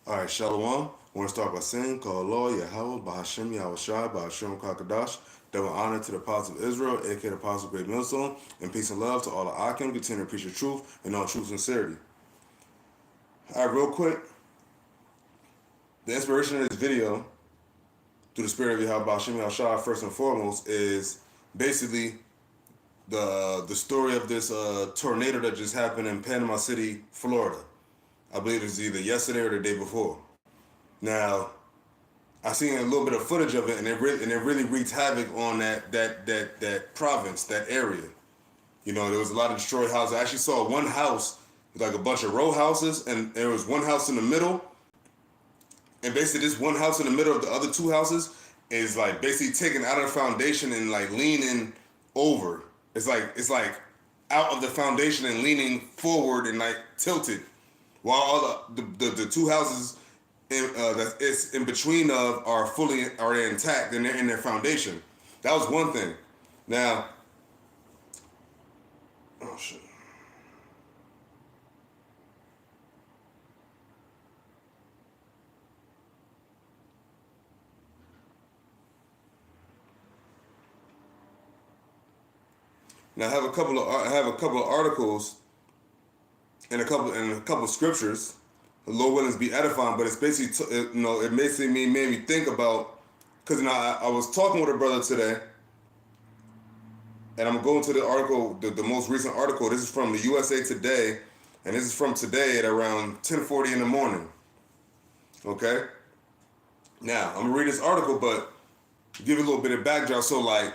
All right, Shalom. I want to start by saying, Call Allah, YAHAWAH, BAHASHAM, YAHAWASHI, BAHASHAM, Kakadash. Double honor to the Apostle of Israel, aka the Apostle of Great Millstone, and peace and love to all the Akim, continue to preach the truth and all true sincerity. All right, real quick. The inspiration of this video, through the spirit of Yahweh, BAHASHAM, YAHAWASHI, first and foremost, is basically the story of this tornado that just happened in Panama City, Florida. I believe it was either yesterday or the day before. Now, I seen a little bit of footage of it, and it really wreaked havoc on that province, that area. You know, there was a lot of destroyed houses. I actually saw one house, like a bunch of row houses, and there was one house in the middle. And basically, this one house in the middle of the other two houses is like basically taken out of the foundation and like leaning over. It's like out of the foundation and leaning forward and like tilted, while all the two houses that it's in between of are intact and they're in their foundation. That was one thing. Now, oh shit. Now I have a couple of articles and a couple of scriptures. The Lord willing to be edifying, but it's basically it basically made me think about, because I was talking with a brother today, and I'm going to the article, the most recent article. This is from the USA Today, and this is from today at around 10:40 in the morning. Okay. Now I'm gonna read this article, but give you a little bit of backdrop. So like,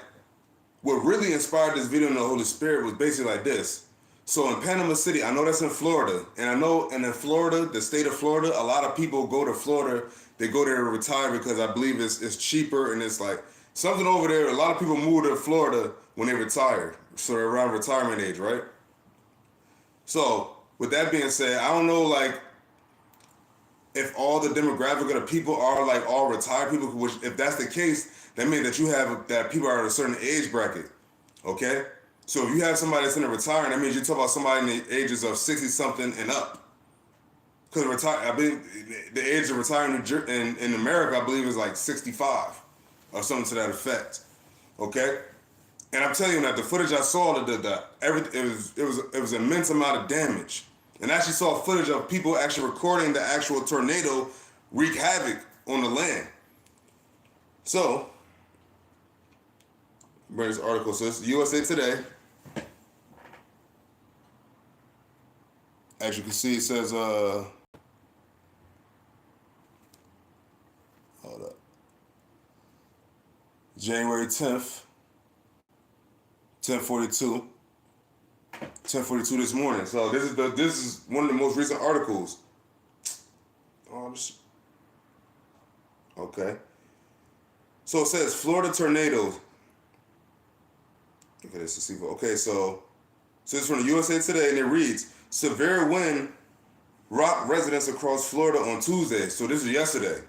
what really inspired this video in the Holy Spirit was basically like this. So in Panama City, I know that's in Florida, and I know in Florida, the state of Florida, a lot of people go to Florida. They go there to retire because I believe it's cheaper, and it's like something over there. A lot of people move to Florida when they retire, so they're around retirement age, right? So with that being said, I don't know like if all the demographic of the people are like all retired people. Which, if that's the case, that means that you have that people are at a certain age bracket, okay? So if you have somebody that's in a retiring, that means you're talking about somebody in the ages of 60 something and up. Because I believe the age of retiring in America, I believe, is like 65 or something to that effect. Okay, and I'm telling you that the footage I saw, it was an immense amount of damage, and I actually saw footage of people actually recording the actual tornado wreak havoc on the land. So, bring this article. So it's USA Today. As you can see, it says, hold up. January 10th, 10:42. 10:42 this morning. So this is one of the most recent articles. Okay. So it says Florida tornadoes. Okay, this is okay, so it's from the USA Today, and it reads, severe wind rocked residents across Florida on Tuesday. So this is yesterday.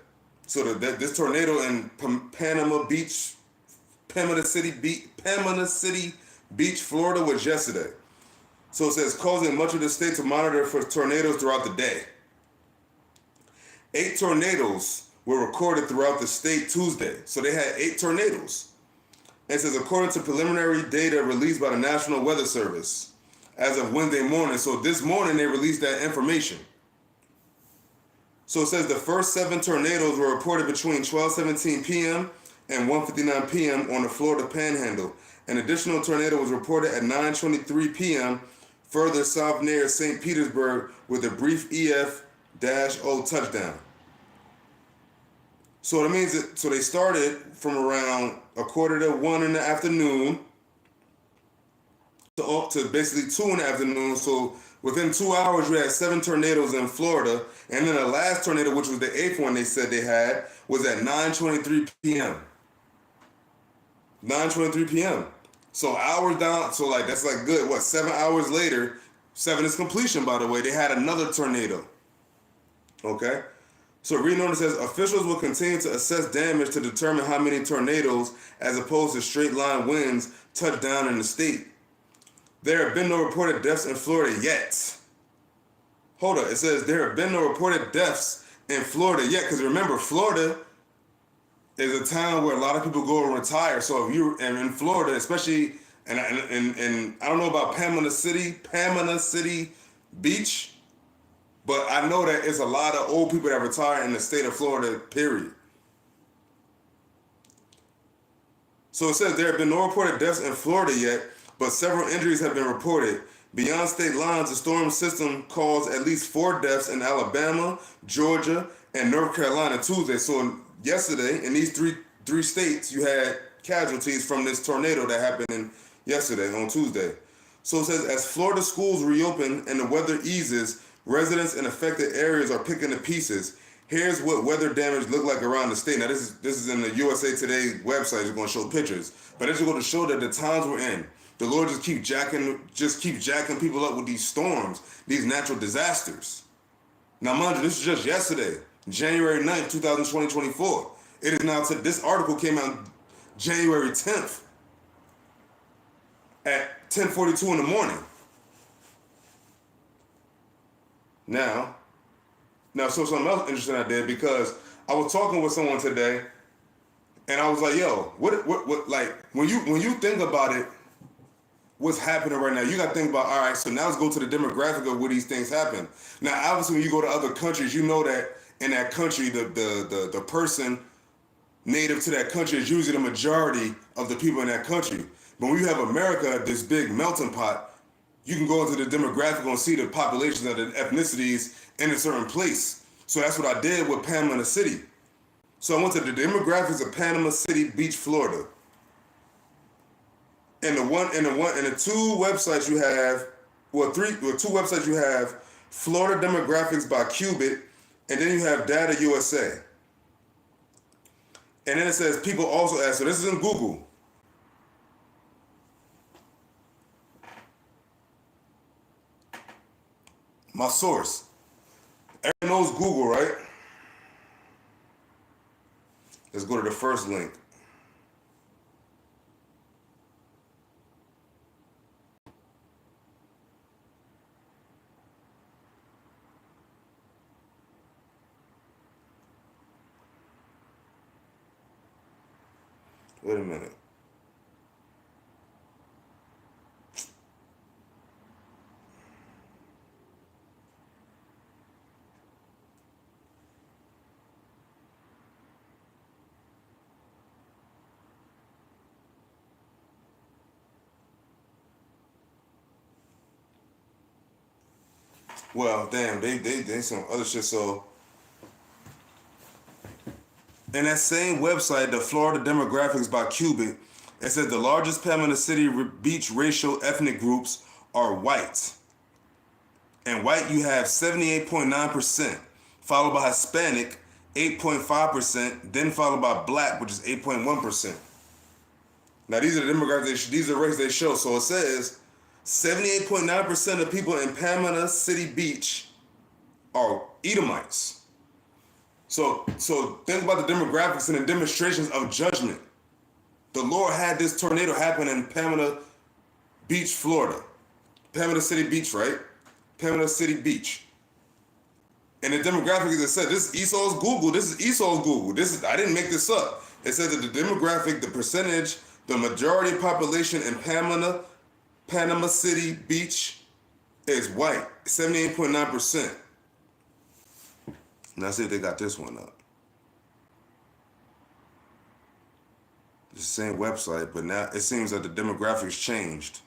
So this tornado in Panama City Beach, Florida was yesterday. So it says, causing much of the state to monitor for tornadoes throughout the day. 8 tornadoes were recorded throughout the state Tuesday. So they had 8 tornadoes. And it says, according to preliminary data released by the National Weather Service, as of Wednesday morning. So this morning they released that information. So it says the first 7 tornadoes were reported between 12:17 p.m. and 1:59 p.m. on the Florida Panhandle. An additional tornado was reported at 9:23 p.m. further south near St. Petersburg with a brief EF-0 touchdown. So it means that they started from around 1:45 in the afternoon to basically 2 in the afternoon. So within 2 hours, we had 7 tornadoes in Florida. And then the last tornado, which was the 8th one they said they had, was at 9:23 p.m. 9:23 p.m. So hours down, so like that's like good. 7 hours later, 7 is completion, by the way, they had another tornado. Okay? So reading on, it says, officials will continue to assess damage to determine how many tornadoes, as opposed to straight line winds, touch down in the state. There have been no reported deaths in Florida yet. Hold up, it says there have been no reported deaths In Florida, yeah, because remember, Florida is a town where a lot of people go and retire. So if you and in Florida, especially, and I don't know about Panama City Beach, but I know that it's a lot of old people that retire in the state of Florida. Period. So it says there have been no reported deaths in Florida yet, but several injuries have been reported. Beyond state lines, the storm system caused at least 4 deaths in Alabama, Georgia, and North Carolina Tuesday. So yesterday, in these three states, you had casualties from this tornado that happened yesterday on Tuesday. So it says as Florida schools reopen and the weather eases, residents in affected areas are picking the pieces. Here's what weather damage looked like around the state. Now this is in the USA Today website. It's going to show pictures, but it's going to show that the times we're in. The Lord just keeps jacking people up with these storms, these natural disasters. Now, mind you, this is just yesterday, January 9th, 2024. It is now, this article came out January 10th at 10:42 in the morning. Now, so something else interesting I did, because I was talking with someone today, and I was like, yo, what like, when you think about it, what's happening right now, you got to think about, all right, so now let's go to the demographic of where these things happen. Now, obviously, when you go to other countries, you know that in that country, the person native to that country is usually the majority of the people in that country. But when you have America, this big melting pot, you can go into the demographic and see the populations of the ethnicities in a certain place. So that's what I did with Panama City. So I went to the demographics of Panama City Beach, Florida. And the two websites you have, two websites you have, Florida Demographics by Cubit, and then you have Data USA. And then it says people also ask, so this is in Google. My source. Everyone knows Google, right? Let's go to the first link. Wait a minute. Well, damn, they some other shit. So in that same website, the Florida Demographics by Cubit, it says the largest Panama City beach racial ethnic groups are white. And white, you have 78.9%, followed by Hispanic, 8.5%, then followed by black, which is 8.1%. Now these are the demographics, these are races they show. So it says 78.9% of people in Panama City Beach are Edomites. So think about the demographics and the demonstrations of judgment. The Lord had this tornado happen in Panama Beach, Florida. Panama City Beach, right? Panama City Beach. And the demographics, it said, this is Esau's Google. This is Esau's Google. I didn't make this up. It says that the demographic, the percentage, the majority population in Panama City Beach is white, 78.9%. Now see if they got this one up. It's the same website, but now it seems that the demographics changed.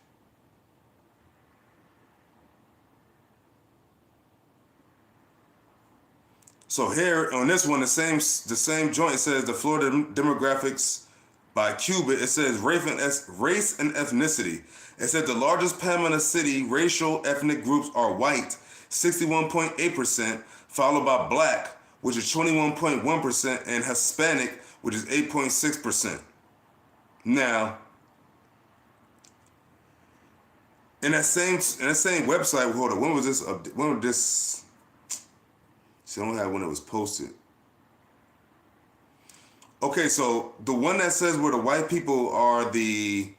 So here on this one, the same joint, it says the Florida Demographics by Cubit. It says race and ethnicity. It said the largest Panama City racial ethnic groups are white, 61.8%, followed by black, which is 21.1%, and Hispanic, which is 8.6%. Now, in that same website, hold on, when was this? See, I don't have when it was posted. Okay, so the one that says where the white people are the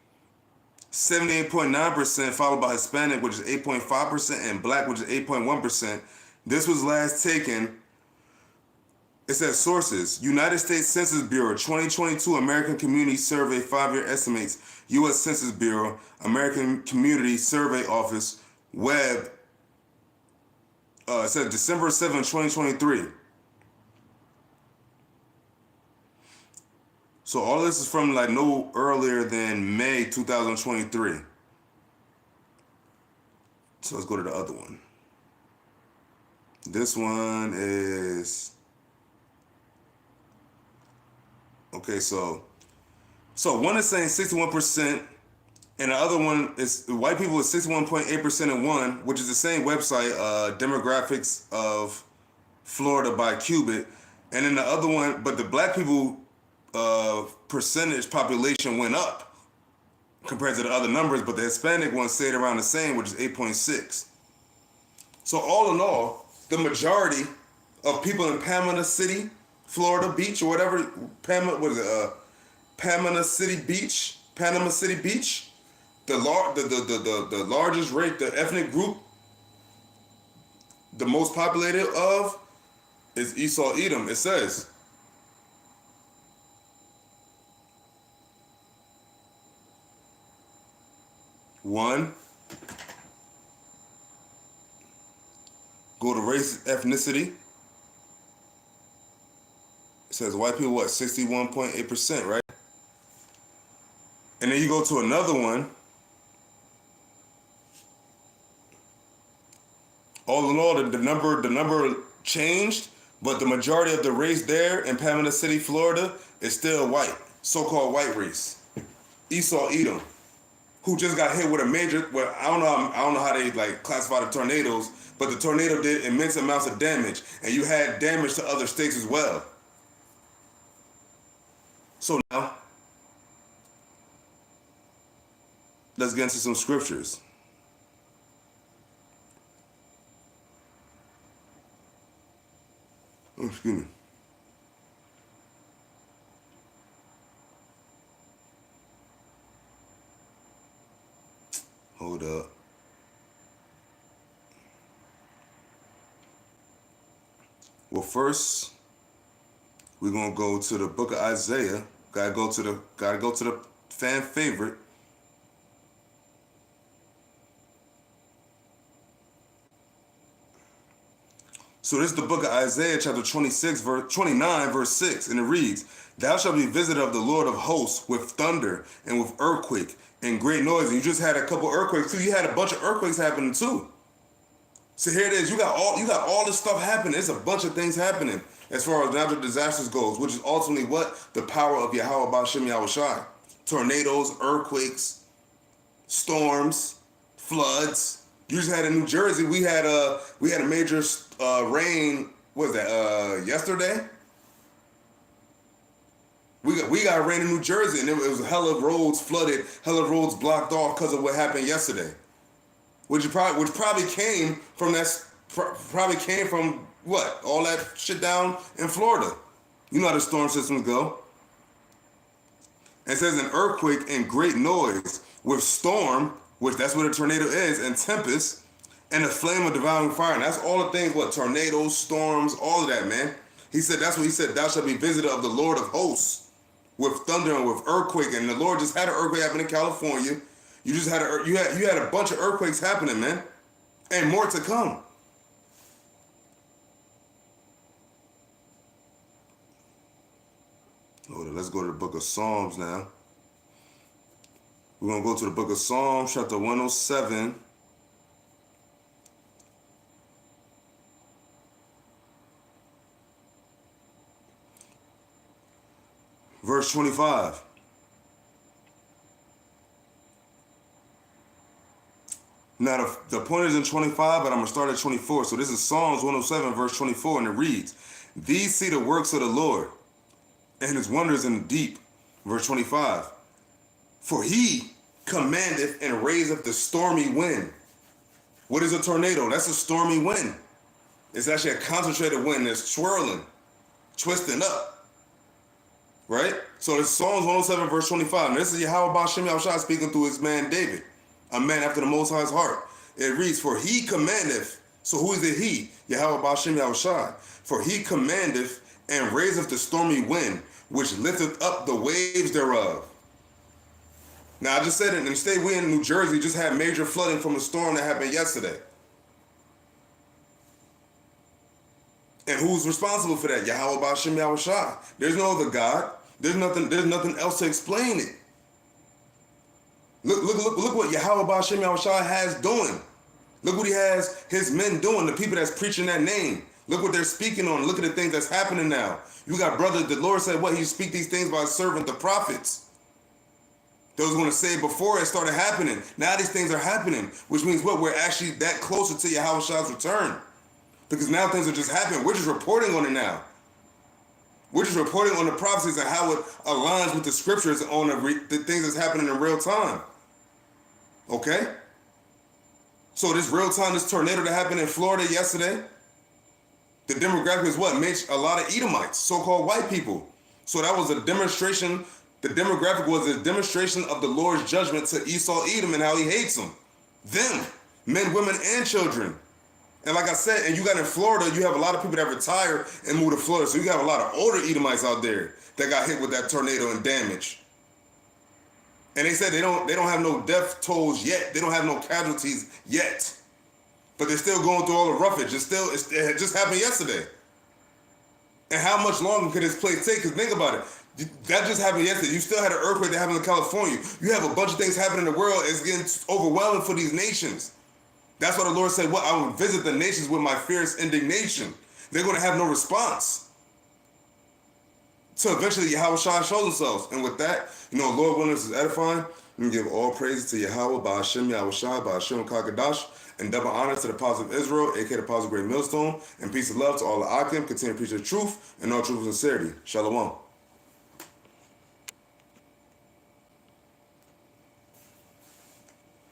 78.9%, followed by Hispanic, which is 8.5%, and black, which is 8.1%. This was last taken It says sources. United States Census Bureau 2022 American Community Survey 5-year estimates. U.S. Census Bureau American Community Survey Office web. It says December 7, 2023. So all this is from like no earlier than May 2023. So let's go to the other one. This one is okay. So one is saying 61%, and the other one is white people is 61.8% in one, which is the same website, Demographics of Florida by Cubit, and then the other one, but the black people percentage population went up compared to the other numbers, but the Hispanic one stayed around the same, which is 8.6. So all in all, the majority of people in Panama City, Florida Beach, or whatever, Panama City Beach, the largest rate, the ethnic group, the most populated of is Esau Edom. It says. One, go to race, ethnicity. It says white people, what, 61.8%, right? And then you go to another one. All in all, the number changed, but the majority of the race there in Panama City, Florida, is still white, so-called white race. Esau Edom, who just got hit with a major, well, I don't know how they like classify the tornadoes, but the tornado did immense amounts of damage, and you had damage to other states as well. So now, let's get into some scriptures. Oh, excuse me. Hold up. Well, first, we're gonna go to the book of Isaiah. Gotta go to the fan favorite. So this is the book of Isaiah, chapter 29, verse 6, and it reads, "Thou shalt be visited of the Lord of hosts with thunder and with earthquake and great noise." And you just had a couple earthquakes too. You had a bunch of earthquakes happening too. So here it is. You got all this stuff happening. It's a bunch of things happening as far as natural disasters goes, which is ultimately what? The power of YAHAWAH, BAHASHAM, YAHAWASHI. Tornadoes, earthquakes, storms, floods. You just had in New Jersey, we had a major rain. What was that? Yesterday. We got rain in New Jersey, and it was hella roads flooded, hella roads blocked off because of what happened yesterday. Which probably came from what? All that shit down in Florida. You know how the storm systems go. It says an earthquake and great noise with storm, which that's what a tornado is, and tempest, and a flame of devouring fire. And that's all the things, what? Tornadoes, storms, all of that, man. He said, that's what he said, "Thou shalt be visited of the Lord of hosts with thunder and with earthquake." And the Lord just had an earthquake happen in California. You just had you had a bunch of earthquakes happening, man. And more to come. Hold on, let's go to the book of Psalms now. We're going to go to the book of Psalms, chapter 107. Verse 25. Now, the point is in 25, but I'm going to start at 24. So this is Psalms 107, verse 24, and it reads, "These see the works of the Lord, and his wonders in the deep." Verse 25. "For he commandeth and raiseth the stormy wind." What is a tornado? That's a stormy wind. It's actually a concentrated wind that's swirling, twisting up. Right? So it's Psalms 107, verse 25. And this is YAHAWAH, BAHASHAM, YAHAWASHI speaking through his man David, a man after the Most High's heart. It reads, "For he commandeth." So who is the he? YAHAWAH, BAHASHAM, YAHAWASHI. "For he commandeth and raiseth the stormy wind, which lifteth up the waves thereof. Now, I just said it, in the state we in New Jersey just had major flooding from a storm that happened yesterday. And who's responsible for that? Yahawah, BAHASHAM, YAHAWASHI. There's no other God. There's nothing else to explain it. Look what Yahawah, BAHASHAM, YAHAWASHI has doing. Look what he has his men doing, the people that's preaching that name. Look what they're speaking on. Look at the things that's happening now. You got brothers, the Lord said what? He speak these things by his servant, the prophets. Those going to say it before it started happening. Now these things are happening, which means what? We're actually that closer to Yahawah's return. Because now things are just happening. We're just reporting on it now. We're just reporting on the prophecies and how it aligns with the scriptures on the things that's happening in real time. Okay? So this real time, this tornado that happened in Florida yesterday, the demographic is what? Made a lot of Edomites, so-called white people. So that was a demonstration. The demographic was a demonstration of the Lord's judgment to Esau, Edom, and how he hates them. Them, men, women, and children. And like I said, and you got in Florida, you have a lot of people that retire and move to Florida. So you have a lot of older Edomites out there that got hit with that tornado and damage. And they said they don't have no death tolls yet. They don't have no casualties yet. But they're still going through all the roughage. It just happened yesterday. And how much longer could this place take? Because think about it. That just happened yesterday. You still had an earthquake that happened in California. You have a bunch of things happening in the world. It's getting overwhelming for these nations. That's why the Lord said, "What? I will visit the nations with my fierce indignation." They're going to have no response. So eventually Yahawah shows themselves. And with that, Lord willing, this is edifying. We give all praises to Yahawah, BAHASHAM, YAHAWASHI, BAHASHAM, Kakadash, and double honor to the Apostle of Israel, aka the Apostle of Great Millstone, and peace and love to all the Akim. Continue to preach the truth and all truth and sincerity. Shalom.